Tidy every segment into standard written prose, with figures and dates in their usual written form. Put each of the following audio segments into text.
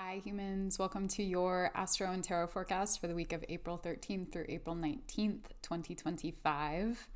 Hi humans, welcome to your Astro and Tarot forecast for the week of April 13th through April 19th, 2025.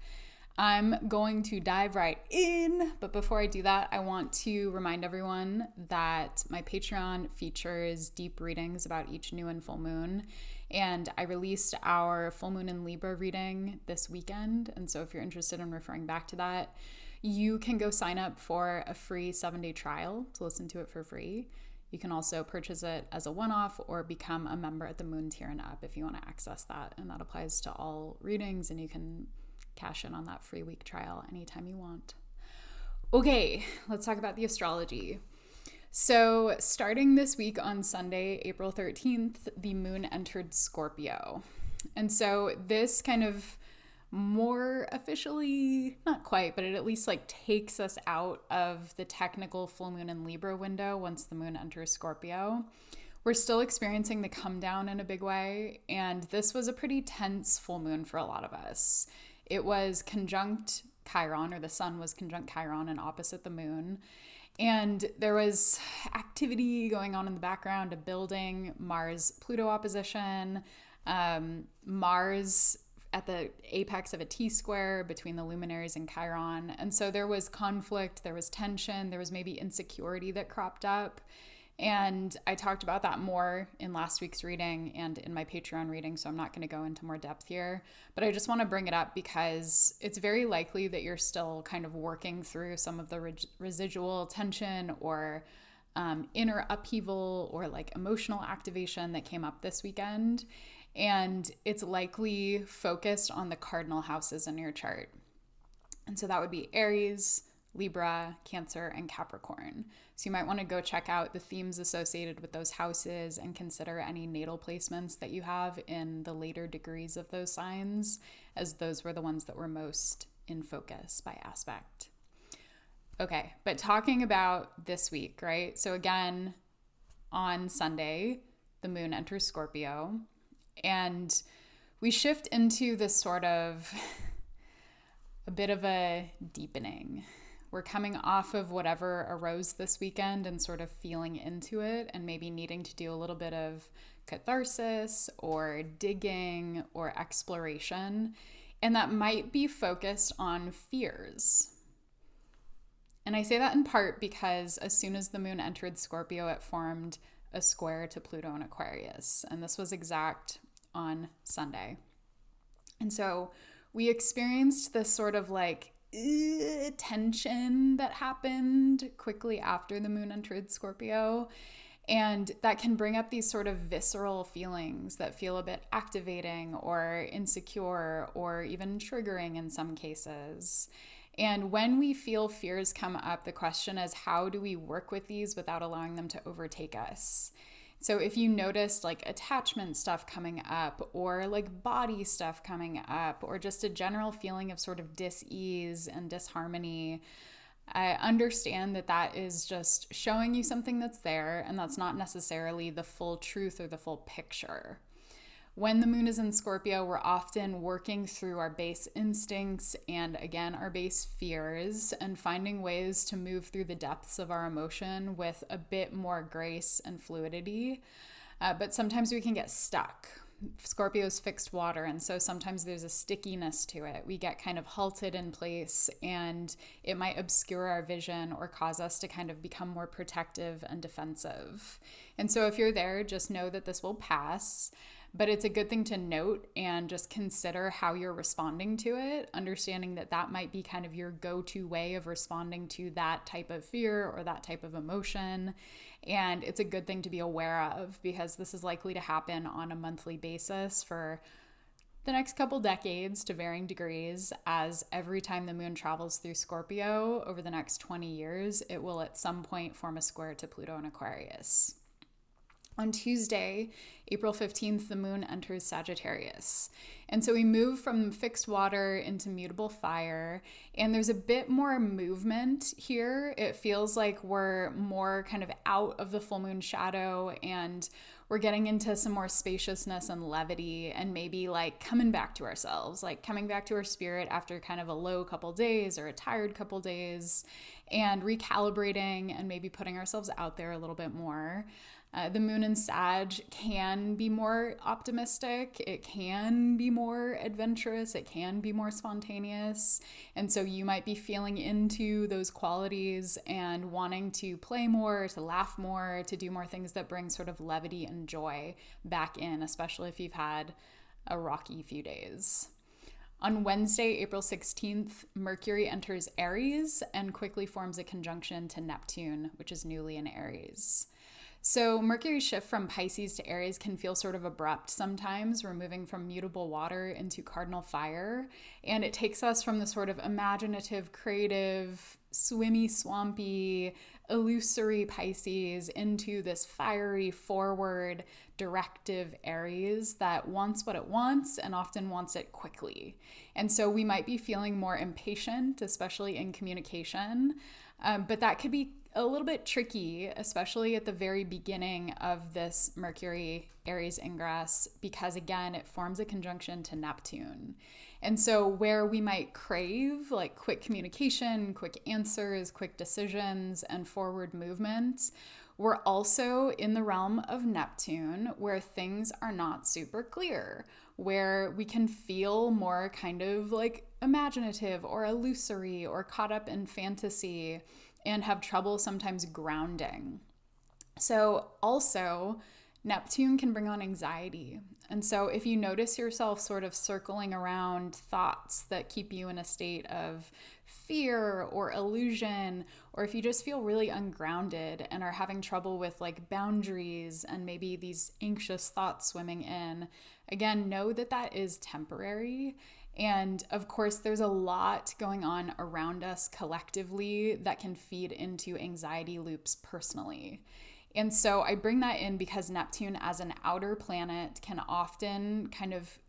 I'm going to dive right in, but before I do that, I want to remind everyone that my Patreon features deep readings about each new and full moon, and I released our full moon in Libra reading this weekend, and so if you're interested in referring back to that, you can go sign up for a free 7-day trial to listen to it for free. You can also purchase it as a one-off or become a member at the moon tier and up if you want to access that. And that applies to all readings, and you can cash in on that free week trial anytime you want. Okay, let's talk about the astrology. So starting this week on Sunday, April 13th, the moon entered Scorpio. And so this kind of more officially, not quite, but it at least takes us out of the technical full moon in Libra window once the moon enters Scorpio. We're still experiencing the come down in a big way, and this was a pretty tense full moon for a lot of us. It was conjunct Chiron, or the sun was conjunct Chiron and opposite the moon, and there was activity going on in the background, a building Mars-Pluto opposition, Mars at the apex of a T-square between the luminaries and Chiron. And so there was conflict, there was tension, there was maybe insecurity that cropped up. And I talked about that more in last week's reading and in my Patreon reading, so I'm not going to go into more depth here. But I just want to bring it up because it's very likely that you're still kind of working through some of the residual tension or inner upheaval or emotional activation that came up this weekend. And it's likely focused on the cardinal houses in your chart. And so that would be Aries, Libra, Cancer, and Capricorn. So you might want to go check out the themes associated with those houses and consider any natal placements that you have in the later degrees of those signs, as those were the ones that were most in focus by aspect. Okay, but talking about this week, right? So again, on Sunday, the moon enters Scorpio. And we shift into this sort of a bit of a deepening. We're coming off of whatever arose this weekend and sort of feeling into it and maybe needing to do a little bit of catharsis or digging or exploration. And that might be focused on fears. And I say that in part because as soon as the moon entered Scorpio, it formed a square to Pluto in Aquarius. And this was exact on Sunday. And so we experienced this sort of tension that happened quickly after the moon entered Scorpio. And that can bring up these sort of visceral feelings that feel a bit activating or insecure or even triggering in some cases. And when we feel fears come up, the question is, how do we work with these without allowing them to overtake us? So if you noticed attachment stuff coming up or body stuff coming up or just a general feeling of sort of dis-ease and disharmony, I understand that that is just showing you something that's there, and that's not necessarily the full truth or the full picture. When the moon is in Scorpio, we're often working through our base instincts and, again, our base fears and finding ways to move through the depths of our emotion with a bit more grace and fluidity. But sometimes we can get stuck. Scorpio's fixed water, and so sometimes there's a stickiness to it. We get kind of halted in place, and it might obscure our vision or cause us to kind of become more protective and defensive. And so if you're there, just know that this will pass. But it's a good thing to note and just consider how you're responding to it, understanding that that might be kind of your go-to way of responding to that type of fear or that type of emotion. And it's a good thing to be aware of because this is likely to happen on a monthly basis for the next couple decades to varying degrees, as every time the moon travels through Scorpio over the next 20 years, it will at some point form a square to Pluto in Aquarius. On Tuesday, April 15th, the moon enters Sagittarius. And so we move from fixed water into mutable fire, and there's a bit more movement here. It feels like we're more kind of out of the full moon shadow, and we're getting into some more spaciousness and levity, and maybe coming back to ourselves, coming back to our spirit after kind of a low couple days or a tired couple days, and recalibrating and maybe putting ourselves out there a little bit more. The moon in Sag can be more optimistic. It can be more adventurous. It can be more spontaneous. And so you might be feeling into those qualities and wanting to play more, to laugh more, to do more things that bring sort of levity and joy back in, especially if you've had a rocky few days. On Wednesday, April 16th, Mercury enters Aries and quickly forms a conjunction to Neptune, which is newly in Aries. So Mercury's shift from Pisces to Aries can feel sort of abrupt sometimes. We're moving from mutable water into cardinal fire, and it takes us from the sort of imaginative, creative, swimmy, swampy, illusory Pisces into this fiery, forward, directive Aries that wants what it wants and often wants it quickly. And so we might be feeling more impatient, especially in communication, but that could be a little bit tricky, especially at the very beginning of this Mercury Aries ingress, because again, it forms a conjunction to Neptune. And so where we might crave like quick communication, quick answers, quick decisions, and forward movements, we're also in the realm of Neptune where things are not super clear, where we can feel more kind of like imaginative or illusory or caught up in fantasy and have trouble sometimes grounding. So also, Neptune can bring on anxiety. And so if you notice yourself sort of circling around thoughts that keep you in a state of fear or illusion, or if you just feel really ungrounded and are having trouble with like boundaries and maybe these anxious thoughts swimming in, again, know that that is temporary. And of course, there's a lot going on around us collectively that can feed into anxiety loops personally. And so I bring that in because Neptune as an outer planet can often kind of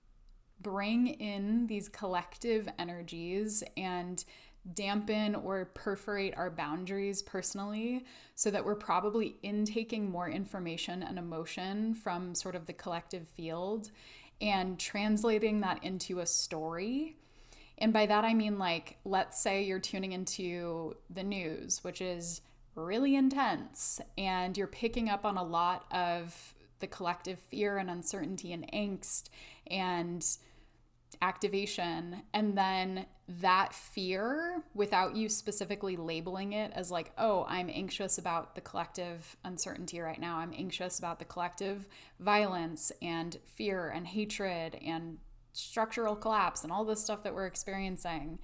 bring in these collective energies and dampen or perforate our boundaries personally, so that we're probably intaking more information and emotion from sort of the collective field and translating that into a story. And by that I mean, like, let's say you're tuning into the news, which is really intense, and you're picking up on a lot of the collective fear and uncertainty and angst and activation. And then that fear, without you specifically labeling it as like, oh, I'm anxious about the collective uncertainty right now, I'm anxious about the collective violence and fear and hatred and structural collapse and all this stuff that we're experiencing.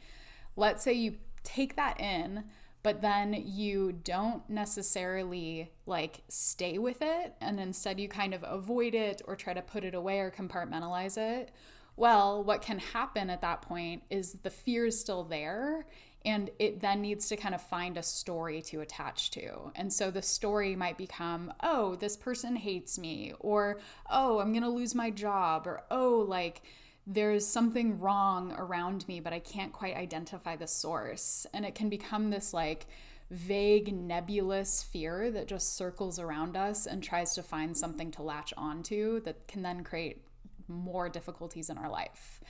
Let's say you take that in, but then you don't necessarily like stay with it, and instead you kind of avoid it or try to put it away or compartmentalize it. Well, what can happen at that point is the fear is still there, and it then needs to kind of find a story to attach to. And so the story might become, oh, this person hates me, or oh, I'm gonna lose my job, or oh, like there's something wrong around me, but I can't quite identify the source. And it can become this like vague, nebulous fear that just circles around us and tries to find something to latch onto that can then create more difficulties in our life.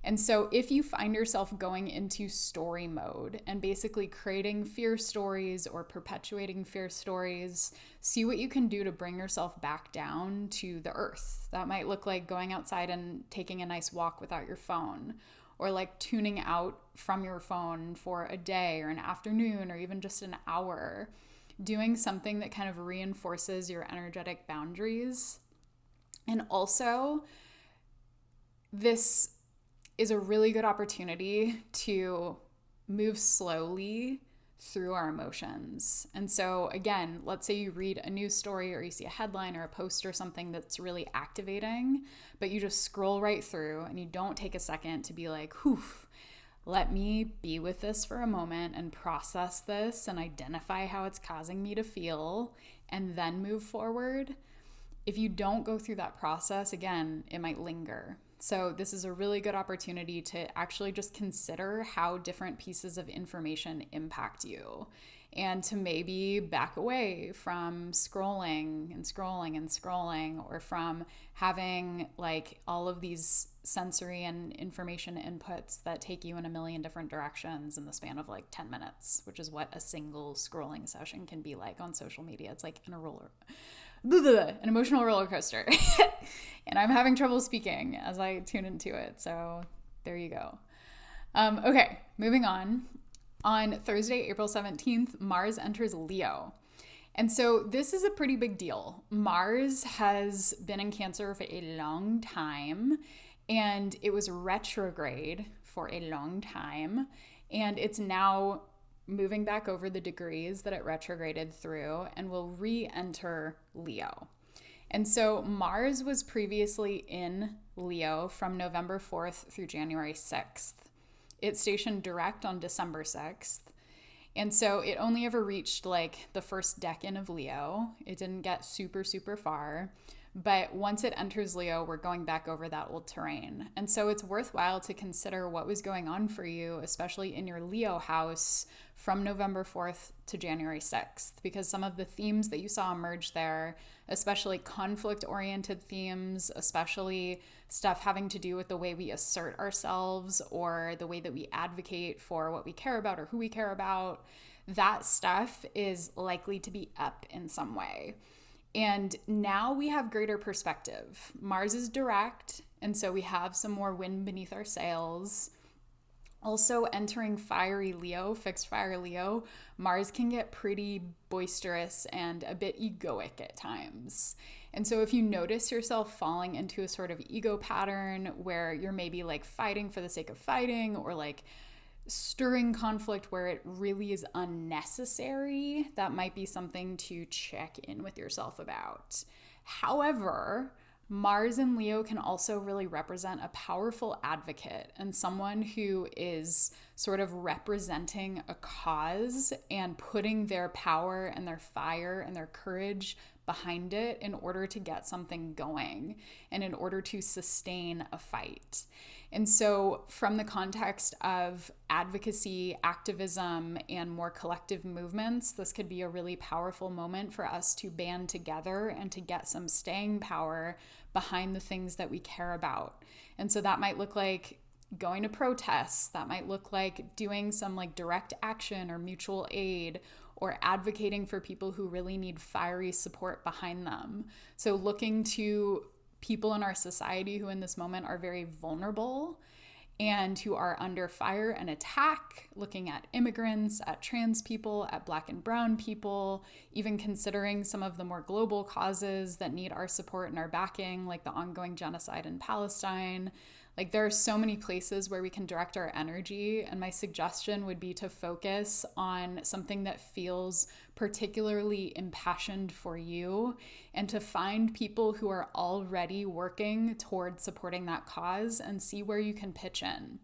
And so if you find yourself going into story mode and basically creating fear stories or perpetuating fear stories, see what you can do to bring yourself back down to the earth. That might look like going outside and taking a nice walk without your phone, or like tuning out from your phone for a day or an afternoon or even just an hour, doing something that kind of reinforces your energetic boundaries. And also, this is a really good opportunity to move slowly through our emotions. And so again, let's say you read a news story or you see a headline or a post or something that's really activating, but you just scroll right through and you don't take a second to be like, whew, let me be with this for a moment and process this and identify how it's causing me to feel and then move forward. If you don't go through that process, again, it might linger. So this is a really good opportunity to actually just consider how different pieces of information impact you, and to maybe back away from scrolling and scrolling and scrolling, or from having like all of these sensory and information inputs that take you in a million different directions in the span of like 10 minutes, which is what a single scrolling session can be like on social media. It's like in a an emotional roller coaster. And I'm having trouble speaking as I tune into it. So there you go. Okay, moving on. On Thursday, April 17th, Mars enters Leo. And so this is a pretty big deal. Mars has been in Cancer for a long time, and it was retrograde for a long time. And it's now moving back over the degrees that it retrograded through and will re-enter Leo. And so Mars was previously in Leo from November 4th through January 6th. It stationed direct on December 6th. And so it only ever reached like the first decan of Leo. It didn't get super, super far. But once it enters Leo, we're going back over that old terrain. And so it's worthwhile to consider what was going on for you, especially in your Leo house from November 4th to January 6th, because some of the themes that you saw emerge there, especially conflict-oriented themes, especially stuff having to do with the way we assert ourselves or the way that we advocate for what we care about or who we care about, that stuff is likely to be up in some way. And now we have greater perspective. Mars is direct, and so we have some more wind beneath our sails. Also entering fiery Leo, fixed fire Leo, Mars can get pretty boisterous and a bit egoic at times. And so if you notice yourself falling into a sort of ego pattern where you're maybe like fighting for the sake of fighting or like stirring conflict where it really is unnecessary, that might be something to check in with yourself about. However, Mars in Leo can also really represent a powerful advocate and someone who is sort of representing a cause and putting their power and their fire and their courage behind it in order to get something going and in order to sustain a fight. And so from the context of advocacy, activism, and more collective movements, this could be a really powerful moment for us to band together and to get some staying power behind the things that we care about. And so that might look like going to protests, that might look like doing some like direct action or mutual aid, or advocating for people who really need fiery support behind them. So looking to people in our society who in this moment are very vulnerable and who are under fire and attack, looking at immigrants, at trans people, at Black and brown people, even considering some of the more global causes that need our support and our backing, like the ongoing genocide in Palestine. Like there are so many places where we can direct our energy, and my suggestion would be to focus on something that feels particularly impassioned for you and to find people who are already working toward supporting that cause and see where you can pitch in.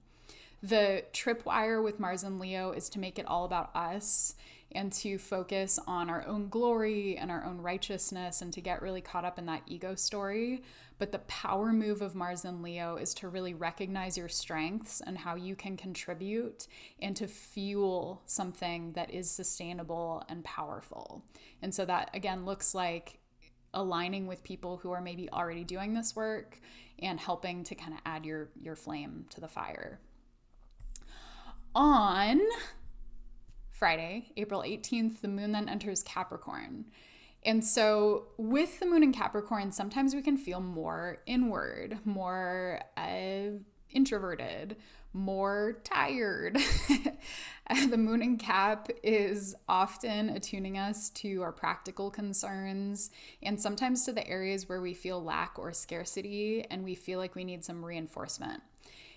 The tripwire with Mars and Leo is to make it all about us and to focus on our own glory and our own righteousness and to get really caught up in that ego story. But the power move of Mars and Leo is to really recognize your strengths and how you can contribute and to fuel something that is sustainable and powerful. And so that, again, looks like aligning with people who are maybe already doing this work and helping to kind of add your flame to the fire. On Friday, April 18th, the moon then enters Capricorn. And so with the moon in Capricorn, sometimes we can feel more inward, more introverted, more tired. The moon in Cap is often attuning us to our practical concerns and sometimes to the areas where we feel lack or scarcity and we feel like we need some reinforcement.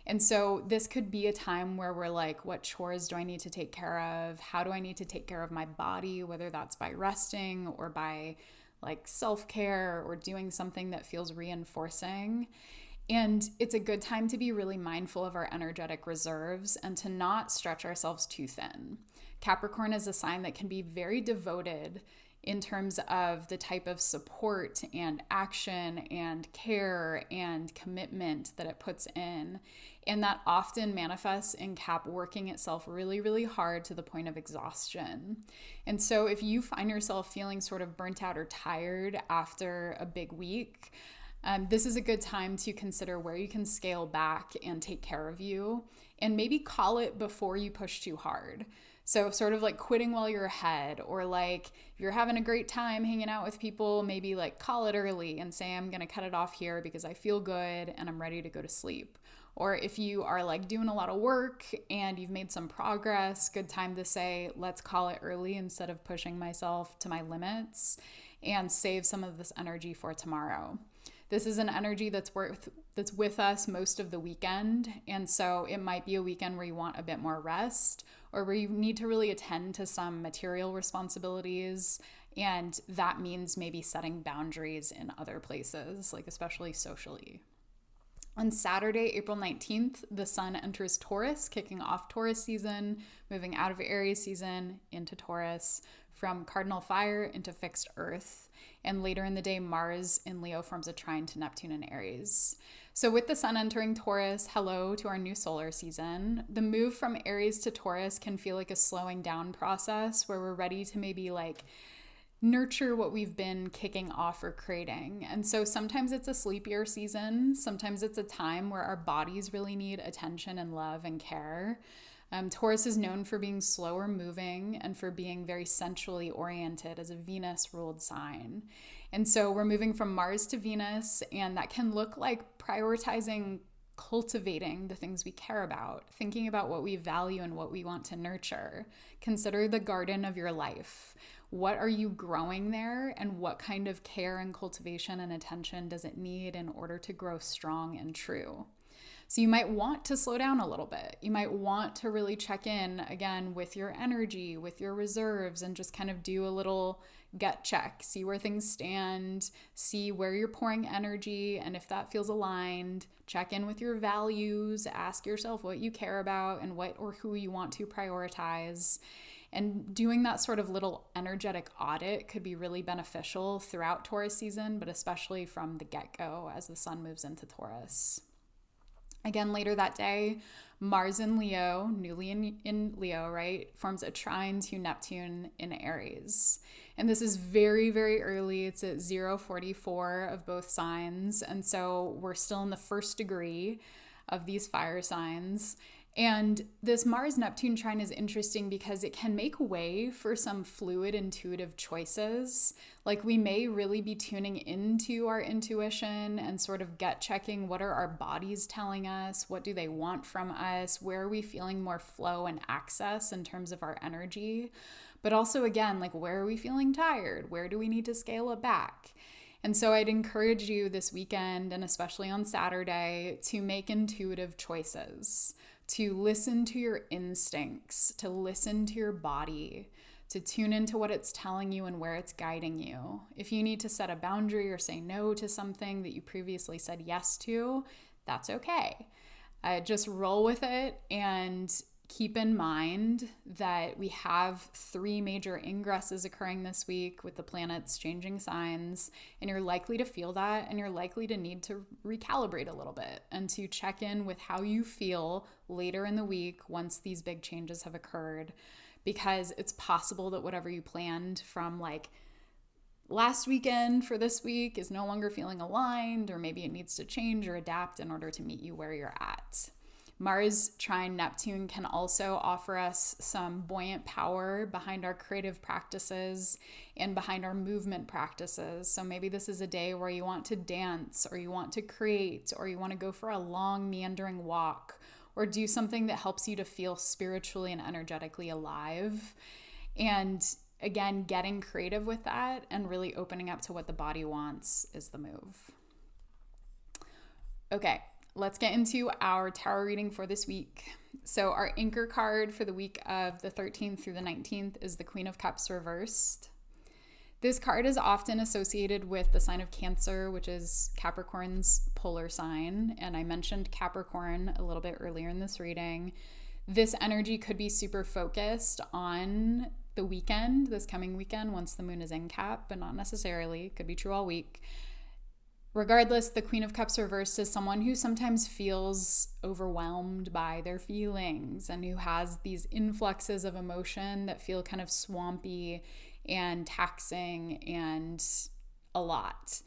And so this could be a time where we're like, what chores do I need to take care of? How do I need to take care of my body, whether that's by resting or by like self-care or doing something that feels reinforcing. And it's a good time to be really mindful of our energetic reserves and to not stretch ourselves too thin. Capricorn is a sign that can be very devoted in terms of the type of support and action and care and commitment that it puts in. And that often manifests in Cap working itself really, really hard to the point of exhaustion. And so if you find yourself feeling sort of burnt out or tired after a big week, this is a good time to consider where you can scale back and take care of you and maybe call it before you push too hard. So sort of like quitting while you're ahead, or like if you're having a great time hanging out with people, maybe like call it early and say, I'm going to cut it off here because I feel good and I'm ready to go to sleep. Or if you are like doing a lot of work and you've made some progress, good time to say, let's call it early instead of pushing myself to my limits, and save some of this energy for tomorrow. This is an energy that's with us most of the weekend. And so it might be a weekend where you want a bit more rest, or where you need to really attend to some material responsibilities. And that means maybe setting boundaries in other places, like especially socially. On Saturday, April 19th, the sun enters Taurus, kicking off Taurus season, moving out of Aries season into Taurus, from cardinal fire into fixed earth. And later in the day, Mars in Leo forms a trine to Neptune in Aries. So with the sun entering Taurus, hello to our new solar season. The move from Aries to Taurus can feel like a slowing down process where we're ready to maybe like nurture what we've been kicking off or creating. And so sometimes it's a sleepier season. Sometimes it's a time where our bodies really need attention and love and care. Taurus is known for being slower moving and for being very sensually oriented as a Venus-ruled sign. And so we're moving from Mars to Venus, and that can look like prioritizing cultivating the things we care about, thinking about what we value and what we want to nurture. Consider the garden of your life. What are you growing there, and what kind of care and cultivation and attention does it need in order to grow strong and true? So you might want to slow down a little bit. You might want to really check in again with your energy, with your reserves, and just kind of do a little gut check, see where things stand, see where you're pouring energy, and if that feels aligned, check in with your values, ask yourself what you care about and what or who you want to prioritize. And doing that sort of little energetic audit could be really beneficial throughout Taurus season, but especially from the get-go as the sun moves into Taurus. Again, later that day, Mars in Leo, newly in Leo, right, forms a trine to Neptune in Aries. And this is very, very early. It's at 0:44 of both signs. And so we're still in the first degree of these fire signs. And this Mars-Neptune trine is interesting because it can make way for some fluid, intuitive choices. Like we may really be tuning into our intuition and sort of gut checking, what are our bodies telling us? What do they want from us? Where are we feeling more flow and access in terms of our energy? But also, again, like where are we feeling tired? Where do we need to scale it back? And so I'd encourage you this weekend, and especially on Saturday, to make intuitive choices, to listen to your instincts, to listen to your body, to tune into what it's telling you and where it's guiding you. If you need to set a boundary or say no to something that you previously said yes to, that's okay. Just roll with it, and keep in mind that we have 3 major ingresses occurring this week with the planets changing signs, and you're likely to feel that, and you're likely to need to recalibrate a little bit and to check in with how you feel later in the week once these big changes have occurred, because it's possible that whatever you planned from like last weekend for this week is no longer feeling aligned, or maybe it needs to change or adapt in order to meet you where you're at. Mars trine Neptune can also offer us some buoyant power behind our creative practices and behind our movement practices. So maybe this is a day where you want to dance, or you want to create, or you want to go for a long meandering walk, or do something that helps you to feel spiritually and energetically alive. And again, getting creative with that and really opening up to what the body wants is the move. Okay. Let's get into our tarot reading for this week. So our anchor card for the week of the 13th through the 19th is the Queen of Cups reversed. This card is often associated with the sign of Cancer, which is Capricorn's polar sign. And I mentioned Capricorn a little bit earlier in this reading. This energy could be super focused on the weekend, this coming weekend, once the moon is in Cap, but not necessarily. It could be true all week. Regardless, the Queen of Cups reversed is someone who sometimes feels overwhelmed by their feelings and who has these influxes of emotion that feel kind of swampy and taxing and a lot.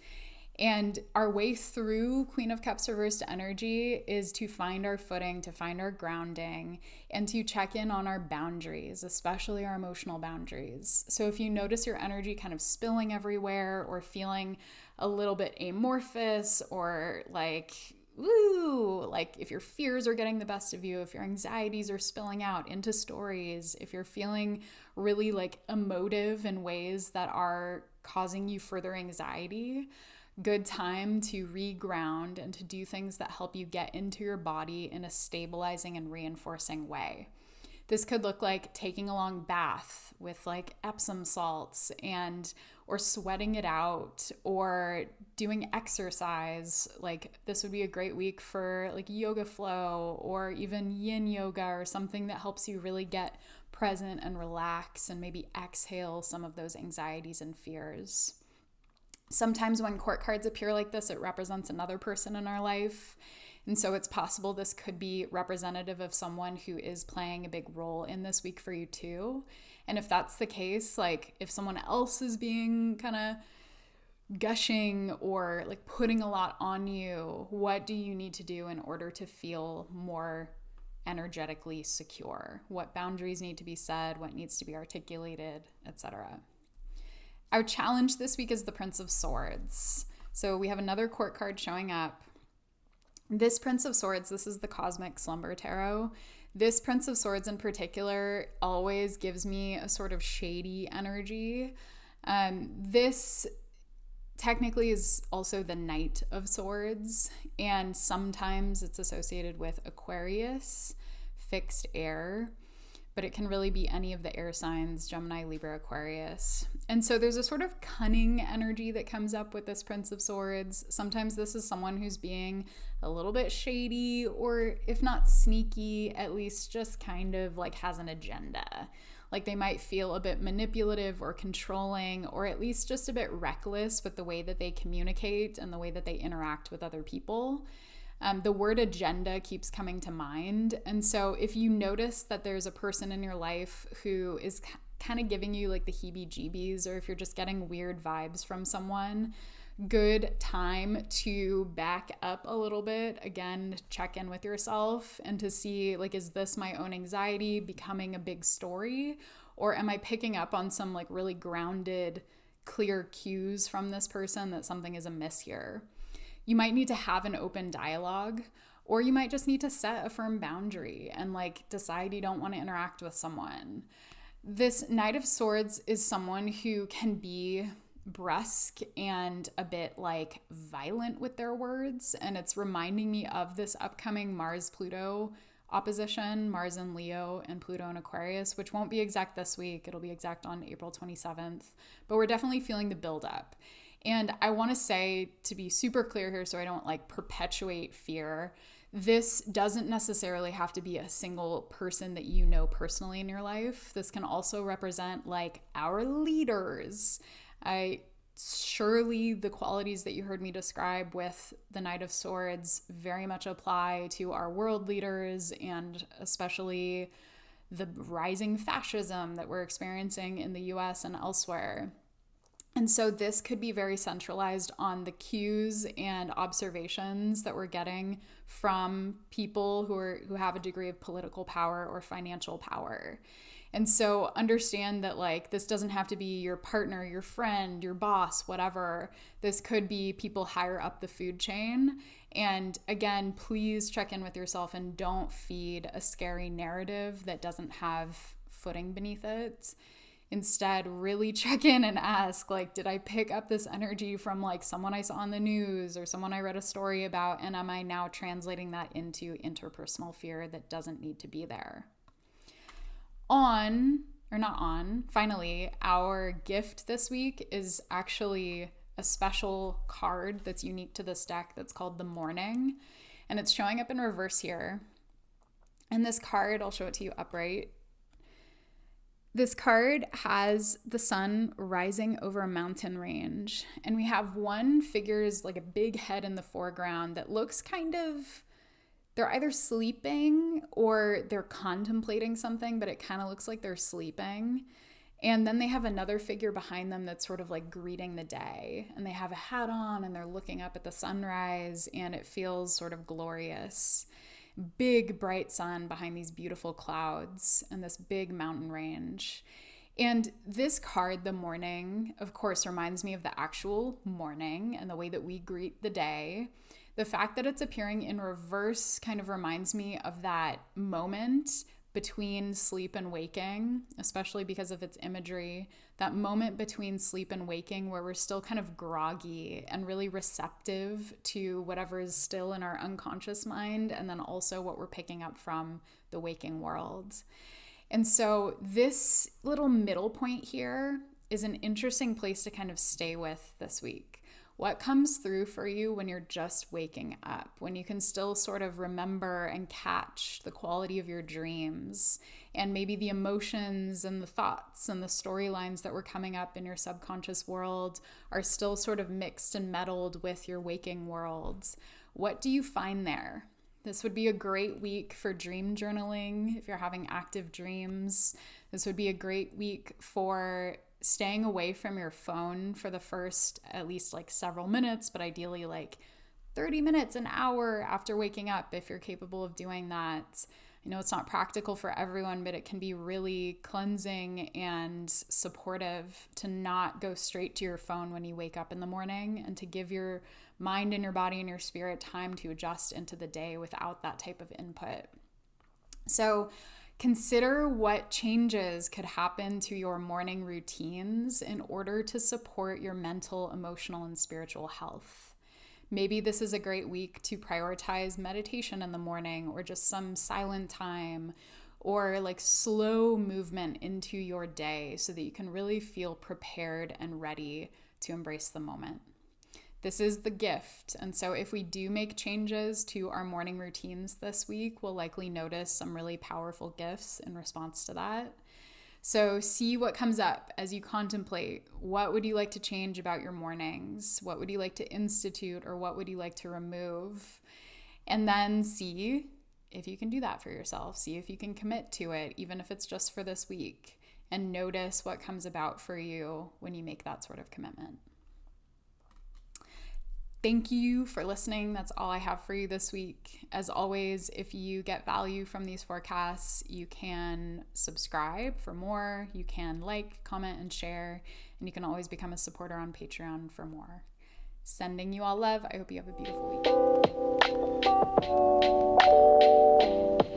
And our way through Queen of Cups reversed energy is to find our footing, to find our grounding, and to check in on our boundaries, especially our emotional boundaries. So if you notice your energy kind of spilling everywhere or feeling a little bit amorphous or like, woo, like if your fears are getting the best of you, if your anxieties are spilling out into stories, if you're feeling really like emotive in ways that are causing you further anxiety, good time to reground and to do things that help you get into your body in a stabilizing and reinforcing way. This could look like taking a long bath with like Epsom salts or sweating it out or doing exercise. Like this would be a great week for like yoga flow or even yin yoga or something that helps you really get present and relax and maybe exhale some of those anxieties and fears. Sometimes when court cards appear like this, it represents another person in our life. And so it's possible this could be representative of someone who is playing a big role in this week for you too. And if that's the case, like if someone else is being kind of gushing or like putting a lot on you, what do you need to do in order to feel more energetically secure? What boundaries need to be set? What needs to be articulated, etc. Our challenge this week is the Prince of Swords. So we have another court card showing up. This Prince of Swords, this is the Cosmic Slumber Tarot. This Prince of Swords in particular always gives me a sort of shady energy. This technically is also the Knight of Swords, and sometimes it's associated with Aquarius, fixed air, but it can really be any of the air signs, Gemini, Libra, Aquarius. And so there's a sort of cunning energy that comes up with this Prince of Swords. Sometimes this is someone who's being a little bit shady, or if not sneaky, at least just kind of like has an agenda. Like they might feel a bit manipulative or controlling, or at least just a bit reckless with the way that they communicate and the way that they interact with other people. The word agenda keeps coming to mind. And so if you notice that there's a person in your life who is kind of giving you like the heebie-jeebies, or if you're just getting weird vibes from someone, good time to back up a little bit. Again, check in with yourself and to see like, is this my own anxiety becoming a big story? Or am I picking up on some like really grounded, clear cues from this person that something is amiss here? You might need to have an open dialogue, or you might just need to set a firm boundary and like decide you don't want to interact with someone. This Knight of Swords is someone who can be brusque and a bit like violent with their words. And it's reminding me of this upcoming Mars-Pluto opposition, Mars in Leo and Pluto in Aquarius, which won't be exact this week. It'll be exact on April 27th, but we're definitely feeling the buildup. And I want to say, to be super clear here so I don't like perpetuate fear, this doesn't necessarily have to be a single person that you know personally in your life. This can also represent like our leaders. Surely the qualities that you heard me describe with the Knight of Swords very much apply to our world leaders, and especially the rising fascism that we're experiencing in the US and elsewhere. And so this could be very centralized on the cues and observations that we're getting from people who have a degree of political power or financial power. And so understand that like this doesn't have to be your partner, your friend, your boss, whatever. This could be people higher up the food chain. And again, please check in with yourself and don't feed a scary narrative that doesn't have footing beneath it. Instead, really check in and ask, like, did I pick up this energy from like someone I saw on the news or someone I read a story about? And am I now translating that into interpersonal fear that doesn't need to be there? Finally, our gift this week is actually a special card that's unique to this deck that's called the Morning. And it's showing up in reverse here. And this card, I'll show it to you upright. This card has the sun rising over a mountain range, and we have one figure's like a big head in the foreground that looks kind of, they're either sleeping or they're contemplating something, but it kind of looks like they're sleeping. And then they have another figure behind them that's sort of like greeting the day. And they have a hat on and they're looking up at the sunrise, and it feels sort of glorious. Big, bright sun behind these beautiful clouds and this big mountain range. And this card, the morning, of course, reminds me of the actual morning and the way that we greet the day. The fact that it's appearing in reverse kind of reminds me of that moment between sleep and waking, especially because of its imagery, that moment between sleep and waking where we're still kind of groggy and really receptive to whatever is still in our unconscious mind, and then also what we're picking up from the waking world. And so this little middle point here is an interesting place to kind of stay with this week. What comes through for you when you're just waking up, when you can still sort of remember and catch the quality of your dreams and maybe the emotions and the thoughts and the storylines that were coming up in your subconscious world are still sort of mixed and meddled with your waking worlds. What do you find there? This would be a great week for dream journaling if you're having active dreams. This would be a great week for staying away from your phone for the first at least like several minutes, but ideally like 30 minutes, an hour after waking up if you're capable of doing that. I know it's not practical for everyone, but it can be really cleansing and supportive to not go straight to your phone when you wake up in the morning, and to give your mind and your body and your spirit time to adjust into the day without that type of input. So consider what changes could happen to your morning routines in order to support your mental, emotional, and spiritual health. Maybe this is a great week to prioritize meditation in the morning, or just some silent time, or like slow movement into your day so that you can really feel prepared and ready to embrace the moment. This is the gift. And so if we do make changes to our morning routines this week, we'll likely notice some really powerful gifts in response to that. So see what comes up as you contemplate. What would you like to change about your mornings? What would you like to institute, or what would you like to remove? And then see if you can do that for yourself. See if you can commit to it, even if it's just for this week, and notice what comes about for you when you make that sort of commitment. Thank you for listening. That's all I have for you this week. As always, if you get value from these forecasts, you can subscribe for more. You can like, comment, and share. And you can always become a supporter on Patreon for more. Sending you all love. I hope you have a beautiful week.